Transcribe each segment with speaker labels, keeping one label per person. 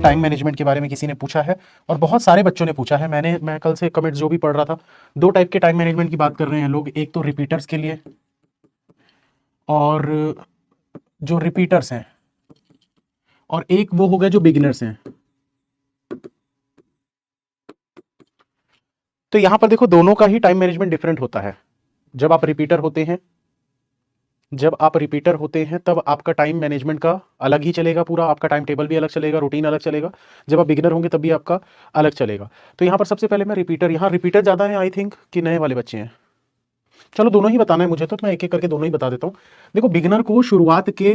Speaker 1: Time management के बारे में किसी ने पूछा है और बहुत सारे बच्चों ने पूछा है। मैं कल से कमेंट्स जो भी पढ़ रहा था, दो टाइप के टाइम मैनेजमेंट की बात कर रहे हैं लोग। एक तो रिपीटर्स के लिए, और जो रिपीटर्स हैं, और एक वो हो गए जो बिगिनर्स हैं। तो यहां पर देखो, दोनों का ही टाइम मैनेजमेंट डिफरेंट होता है। जब आप रिपीटर होते हैं तब आपका टाइम मैनेजमेंट का अलग ही चलेगा, पूरा आपका टाइम टेबल भी अलग चलेगा, रूटीन अलग चलेगा। जब आप बिगिनर होंगे तब भी आपका अलग चलेगा। तो यहाँ पर सबसे पहले मैं रिपीटर, यहाँ रिपीटर ज़्यादा है आई थिंक कि नए वाले बच्चे हैं? चलो दोनों ही बताना है मुझे, तो मैं एक एक करके दोनों ही बता देता हूँ। देखो, बिगिनर को शुरुआत के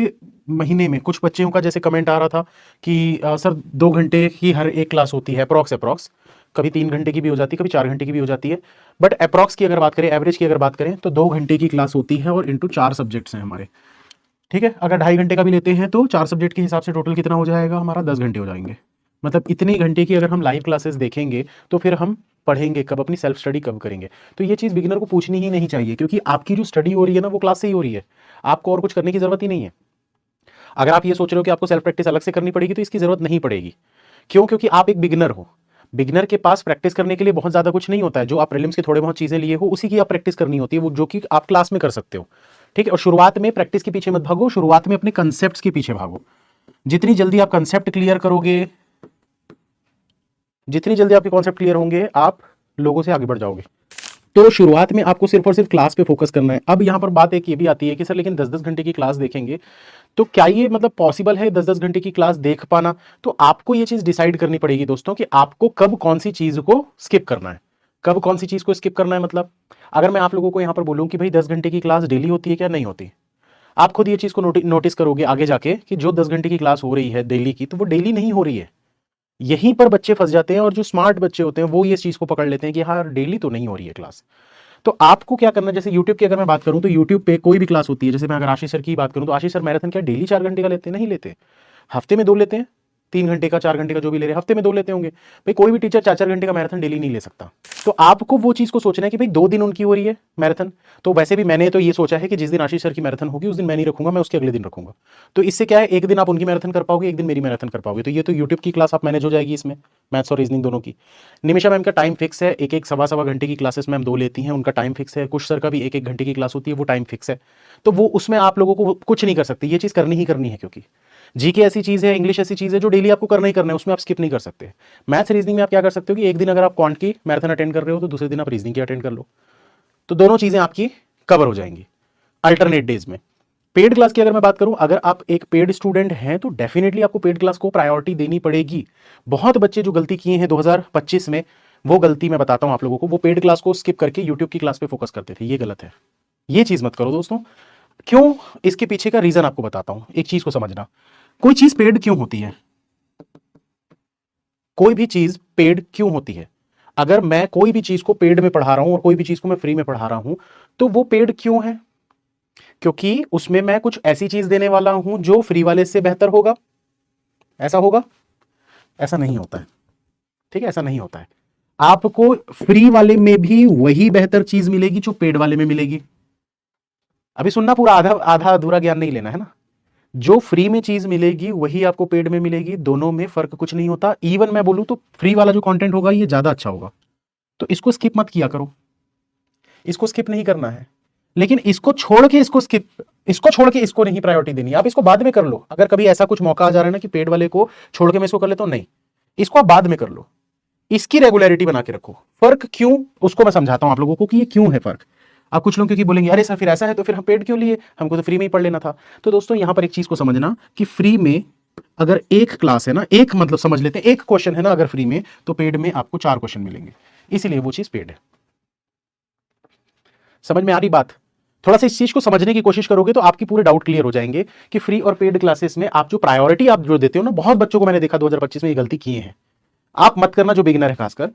Speaker 1: महीने में कुछ बच्चों का जैसे कमेंट आ रहा था कि सर 2 घंटे की हर एक क्लास होती है, अप्रॉक्स कभी 3 घंटे की भी हो जाती है, कभी 4 घंटे की भी हो जाती है। बट अप्रॉक्स की अगर बात करें, एवरेज की अगर बात करें, तो 2 घंटे की क्लास होती है और इंटू 4 सब्जेक्ट्स हैं हमारे। ठीक है, अगर 2.5 घंटे का भी लेते हैं तो 4 सब्जेक्ट के हिसाब से टोटल कितना हो जाएगा हमारा? 10 घंटे हो जाएंगे। मतलब इतनी घंटे की अगर हम लाइव क्लासेस देखेंगे तो फिर हम पढ़ेंगे कब, अपनी सेल्फ स्टडी कब करेंगे? तो ये चीज़ बिगिनर को पूछनी ही नहीं चाहिए, क्योंकि आपकी जो स्टडी हो रही है ना, वो क्लास से ही हो रही है। आपको और कुछ करने की जरूरत ही नहीं है। अगर आप ये सोच रहे हो कि आपको सेल्फ प्रैक्टिस अलग से करनी पड़ेगी, तो इसकी जरूरत नहीं पड़ेगी। क्यों? क्योंकि आप एक बिगिनर हो। बिगिनर के पास प्रैक्टिस करने के लिए बहुत ज्यादा कुछ नहीं होता है। जो आप प्रीलिम्स के थोड़े बहुत चीजें लिए हो, उसी की आप प्रैक्टिस करनी होती है, वो जो कि आप क्लास में कर सकते हो। ठीक है, और शुरुआत में प्रैक्टिस के पीछे मत भागो, शुरुआत में अपने कंसेप्ट के पीछे भागो। जितनी जल्दी आप कंसेप्ट क्लियर करोगे, जितनी जल्दी आपके कॉन्सेप्ट क्लियर होंगे, आप लोगों से आगे बढ़ जाओगे। तो शुरुआत में आपको सिर्फ और सिर्फ क्लास पे फोकस करना है। अब यहाँ पर बात एक ये भी आती है कि सर लेकिन 10-10 घंटे की क्लास देखेंगे, तो क्या ये मतलब पॉसिबल है 10-10 घंटे की क्लास देख पाना? तो आपको ये चीज डिसाइड करनी पड़ेगी दोस्तों कि आपको कब कौन सी चीज को स्किप करना है। कब कौन सी चीज को स्किप करना है? मतलब अगर मैं आप लोगों को यहाँ पर बोलूँ कि भाई 10 घंटे की क्लास डेली होती है क्या? नहीं होती। आप खुद ये चीज को नोटिस करोगे आगे जाके कि जो 10 घंटे की क्लास हो रही है डेली की, तो वो डेली नहीं हो रही है। यहीं पर बच्चे फंस जाते हैं, और जो स्मार्ट बच्चे होते हैं वो ये चीज को पकड़ लेते हैं कि हाँ डेली तो नहीं हो रही है क्लास। तो आपको क्या करना है, जैसे यूट्यूब की अगर मैं बात करूं, तो यूट्यूब पे कोई भी क्लास होती है, जैसे मैं अगर आशीष सर की बात करूं, तो आशीष सर मैराथन क्या डेली 4 घंटे का लेते हैं? नहीं लेते। हफ्ते में 2 लेते हैं, 3 घंटे का, 4 घंटे का, जो भी ले रहे हैं, हफ्ते में 2 लेते होंगे। भाई कोई भी टीचर 4-4 घंटे का मैराथन डेली नहीं ले सकता। तो आपको वो चीज को सोचना है कि भाई 2 दिन उनकी हो रही है मैराथन। तो वैसे भी मैंने तो ये सोचा है कि जिस दिन आशीष सर की मैराथन होगी उस दिन मैं नहीं रखूंगा, मैं उसके अगले दिन रखूंगा। तो इससे क्या है, एक दिन आप उनकी मैराथन कर पाओगे, एक दिन मेरी मैराथन कर पाओगे। तो ये तो यूट्यूब की क्लास आप मैनेज हो जाएगी इसमें, मैथ्स और रीजनिंग दोनों की। निमिषा मैम का टाइम फिक्स है, एक एक सवा घंटे की क्लासेस मैम 2 लेती हैं, उनका टाइम फिक्स है। कुछ सर का भी 1-1 घंटे की क्लास होती है, वो टाइम फिक्स है। तो वो उसमें आप लोगों को कुछ नहीं कर सकते, ये चीज करनी ही करनी है, क्योंकि जीके ऐसी चीज है, इंग्लिश ऐसी चीज है जो डेली आपको करना ही करना है, उसमें आप स्किप नहीं कर सकते। मैथ्स रीजनिंग में आप क्या कर सकते हो कि एक दिन अगर आप क्वांट की मैराथन अटेंड कर रहे हो, तो दूसरे दिन आप रीजनिंग की अटेंड कर लो। तो दोनों चीजें आपकी कवर हो जाएंगी अल्टरनेट डेज में। पेड क्लास की अगर मैं बात करूं, अगर आप एक पेड स्टूडेंट हैं तो डेफिनेटली आपको पेड क्लास को प्रायोरिटी देनी पड़ेगी। बहुत बच्चे जो गलती किए हैं 2025 में, वो गलती मैं बताता हूं आप लोगों को, वो पेड क्लास को स्किप करके यूट्यूब की क्लास पे फोकस करते थे। ये गलत है, ये चीज मत करो दोस्तों। क्यों? इसके पीछे का रीजन आपको बताता हूं, एक चीज को समझना। कोई चीज पेड क्यों होती है? कोई भी चीज पेड क्यों होती है? अगर मैं कोई भी चीज को पेड में पढ़ा रहा हूं और कोई भी चीज को मैं फ्री में पढ़ा रहा हूं, तो वो पेड क्यों है? क्योंकि उसमें मैं कुछ ऐसी चीज देने वाला हूं जो फ्री वाले से बेहतर होगा। ऐसा होगा? ऐसा नहीं होता है। ठीक है, ऐसा नहीं होता है। आपको फ्री वाले में भी वही बेहतर चीज मिलेगी जो पेड वाले में मिलेगी। अभी सुनना, पूरा आधा आधा अधूरा ज्ञान नहीं लेना है ना। जो फ्री में चीज मिलेगी वही आपको पेड में मिलेगी, दोनों में फर्क कुछ नहीं होता। इवन मैं बोलूं तो फ्री वाला जो कंटेंट होगा ये ज्यादा अच्छा होगा। तो इसको स्किप मत किया करो, इसको स्किप नहीं करना है। लेकिन इसको छोड़ के इसको छोड़ के इसको नहीं प्रायोरिटी देनी। आप इसको बाद में कर लो, अगर कभी ऐसा कुछ मौका आ जा रहा है ना कि पेड वाले को छोड़ के मैं इसको कर लेता हूं, नहीं, इसको आप बाद में कर लो। इसकी रेगुलरिटी बना के रखो। फर्क क्यों, उसको मैं समझाता हूं आप लोगों को कि ये क्यों है फर्क। आप कुछ लोग क्योंकि बोलेंगे अरे सर फिर ऐसा है तो फिर हम पेड क्यों लिए, हमको तो फ्री में ही पढ़ लेना था। तो दोस्तों यहां पर एक चीज को समझना कि फ्री में अगर एक क्लास है ना, एक मतलब समझ लेते हैं एक क्वेश्चन है ना अगर फ्री में, तो पेड में आपको 4 क्वेश्चन मिलेंगे, इसीलिए वो चीज पेड है। समझ में आ रही बात? थोड़ा सा इस चीज को समझने की कोशिश करोगे तो आपकी पूरे डाउट क्लियर हो जाएंगे कि फ्री और पेड क्लासेस में आप जो प्रायोरिटी आप जो देते हो ना, बहुत बच्चों को मैंने देखा 2025 में ये गलती किए हैं। आप मत करना जो बिगिनर है खासकर।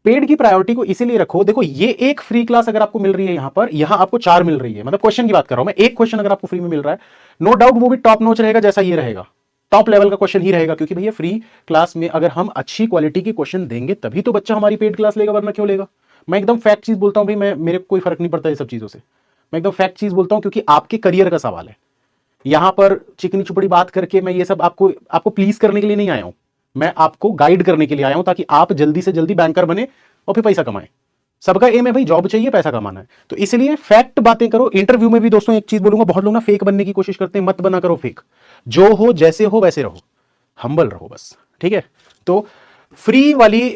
Speaker 1: पेड की प्रायोरिटी को इसीलिए रखो, देखो ये एक फ्री क्लास अगर आपको मिल रही है, यहां आपको 4 मिल रही है, मतलब क्वेश्चन की बात कर रहा हूं मैं, एक क्वेश्चन अगर आपको फ्री में मिल रहा है, नो डाउट वो भी टॉप नॉच रहेगा, जैसा ये रहेगा, टॉप लेवल का क्वेश्चन ही रहेगा। क्योंकि भैया फ्री क्लास में अगर हम अच्छी क्वालिटी के क्वेश्चन देंगे तभी तो बच्चा हमारी पेड क्लास लेगा, वरना क्यों लेगा? मैं एकदम फैक्ट चीज बोलता हूं भाई, मेरे को कोई फर्क नहीं पड़ता ये सब चीजों से। मैं एकदम फैक्ट चीज बोलता हूं, क्योंकि आपके करियर का सवाल है। यहां पर चिकनी चुपड़ी बात करके मैं ये सब आपको प्लीज करने के लिए नहीं आया हूं। मैं आपको गाइड करने के लिए आया हूं ताकि आप जल्दी से जल्दी बैंकर बने और फिर पैसा कमाएं। सबका एम है भाई जॉब चाहिए, पैसा कमाना है, तो इसलिए फैक्ट बातें करो। इंटरव्यू में भी दोस्तों एक चीज बोलूंगा, बहुत लोग ना फेक बनने की कोशिश करते हैं, मत बना करो फेक। जो हो जैसे हो वैसे रहो, हम्बल रहो बस, ठीक है। तो फ्री वाली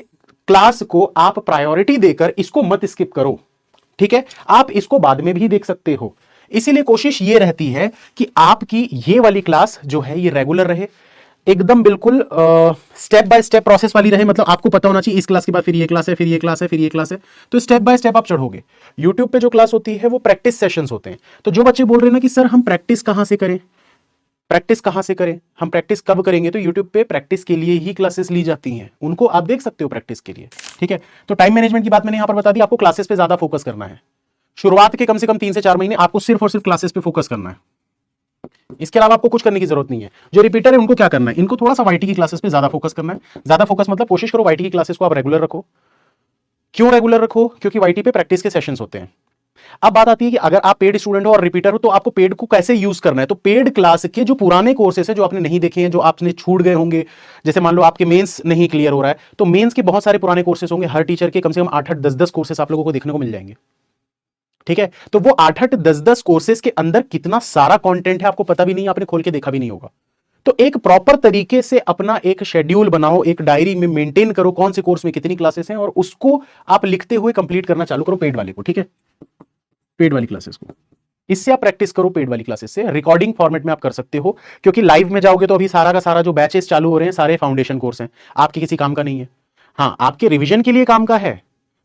Speaker 1: क्लास को आप प्रायोरिटी देकर इसको मत स्किप करो, ठीक है। आप इसको बाद में भी देख सकते हो। इसीलिए कोशिश ये रहती है कि आपकी ये वाली क्लास जो है ये रेगुलर रहे, एकदम बिल्कुल स्टेप बाय स्टेप प्रोसेस वाली रहे। मतलब आपको पता होना चाहिए इस क्लास के बाद फिर ये क्लास है, फिर ये क्लास है, फिर ये क्लास है, तो स्टेप बाय स्टेप आप चढ़ोगे। यूट्यूब पे जो क्लास होती है वो प्रैक्टिस सेशंस होते हैं। तो जो बच्चे बोल रहे हैं ना कि सर हम प्रैक्टिस कहां से करें, प्रैक्टिस कहां से करें, हम प्रैक्टिस कब करेंगे, तो यूट्यूब पे प्रैक्टिस के लिए ही क्लासेस ली जाती हैं, उनको आप देख सकते हो प्रैक्टिस के लिए, ठीक है। तो टाइम मैनेजमेंट की बात मैंने यहां पर बता दी, आपको क्लासेस पे ज्यादा फोकस करना है। शुरुआत के कम से कम 3 से 4 महीने आपको सिर्फ और सिर्फ क्लासेस पे फोकस करना है, इसके अलावा आपको कुछ करने की जरूरत नहीं है। जो रिपीटर है उनको क्या करना है, इनको थोड़ा सा वाईटी की क्लासेस पे ज्यादा फोकस करना है। ज्यादा फोकस मतलब कोशिश करो वाईटी की क्लासेस को आप रेगुलर रखो। क्यों रेगुलर रखो, क्योंकि वाईटी पे प्रैक्टिस के सेशंस होते हैं। अब बात आती है कि अगर आप पेड स्टूडेंट हो और रिपीटर हो तो आपको पेड को कैसे यूज करना है। तो पेड क्लास के जो पुराने कोर्सेस है जो आपने नहीं देखे हैं, जो आपने छूट गए होंगे, जैसे मान लो आपके मेंस नहीं क्लियर हो रहा है, तो मेंस के बहुत सारे पुराने कोर्सेस होंगे, हर टीचर के कम से कम 8-8 10-10 कोर्सेस आप लोगों को देखने को मिल जाएंगे, ठीक है। तो वो 8-8 10-10 कोर्सेज के अंदर कितना सारा कंटेंट है आपको पता भी नहीं, आपने खोल के देखा भी नहीं होगा। तो एक प्रॉपर तरीके से अपना एक शेड्यूल बनाओ, एक डायरी में मेंटेन करो कौन से कोर्स में कितनी क्लासेस हैं, और उसको आप लिखते हुए कंप्लीट करना चालू करो पेड वाले को, ठीक है, पेड वाली क्लासेस को। इससे आप प्रैक्टिस करो पेड वाली क्लासेस से। रिकॉर्डिंग फॉर्मेट में आप कर सकते हो, क्योंकि लाइव में जाओगे तो अभी सारा का सारा जो बैचेस चालू हो रहे हैं सारे फाउंडेशन कोर्स हैं, आपके किसी काम का नहीं है। हाँ, आपके रिवीजन के लिए काम का है,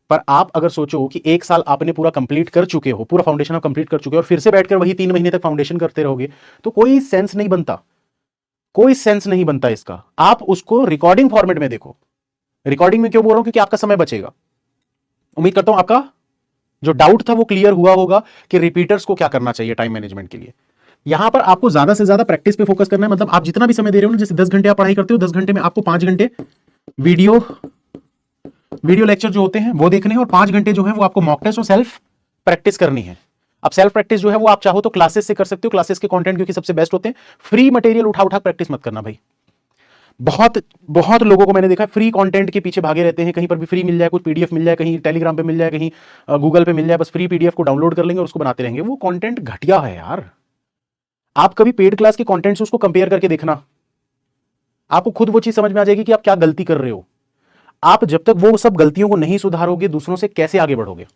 Speaker 1: पर आप अगर सोचो कि 1 साल आपने पूरा कंप्लीट कर चुके हो, पूरा फाउंडेशन आप कंप्लीट कर चुके हो और फिर से बैठकर वही 3 महीने तक फाउंडेशन करते रहोगे, तो कोई सेंस नहीं बनता, कोई सेंस नहीं बनता इसका। आप उसको रिकॉर्डिंग फॉर्मेट में देखो। रिकॉर्डिंग में क्यों बोल रहा हूं, क्योंकि आपका समय बचेगा। उम्मीद करता हूं आपका जो डाउट था वो क्लियर हुआ होगा कि रिपीटर्स को क्या करना चाहिए टाइम मैनेजमेंट के लिए। यहां पर आपको ज्यादा से ज्यादा प्रैक्टिस पे फोकस करना है। मतलब आप जितना भी समय दे रहे हो ना, जैसे 10 घंटे आप पढ़ाई करते हो, 10 घंटे में आपको 5 घंटे वीडियो लेक्चर जो होते हैं वो देखने हैं, और 5 घंटे जो है वो आपको मॉक टेस्ट और सेल्फ प्रैक्टिस करनी है। अब सेल्फ प्रैक्टिस जो है वो आप चाहो तो क्लासेस से कर सकते हो, क्लासेस के कंटेंट क्योंकि सबसे बेस्ट होते हैं। फ्री मटेरियल उठा उठा प्रैक्टिस मत करना भाई। बहुत बहुत लोगों को मैंने देखा फ्री कंटेंट के पीछे भागे रहते हैं, कहीं पर भी फ्री मिल जाए, कुछ पीडीएफ मिल जाए, कहीं टेलीग्राम पे मिल जाए, कहीं गूगल पे मिल जाए, बस फ्री पीडीएफ को डाउनलोड कर लेंगे और उसको बनाते रहेंगे। वो कंटेंट घटिया है यार। आप कभी पेड क्लास के कंटेंट से उसको कंपेयर करके देखना, आपको खुद वो चीज समझ में आ जाएगी कि आप क्या गलती कर रहे हो। आप जब तक वो सब गलतियों को नहीं सुधारोगे, दूसरों से कैसे आगे बढ़ोगे।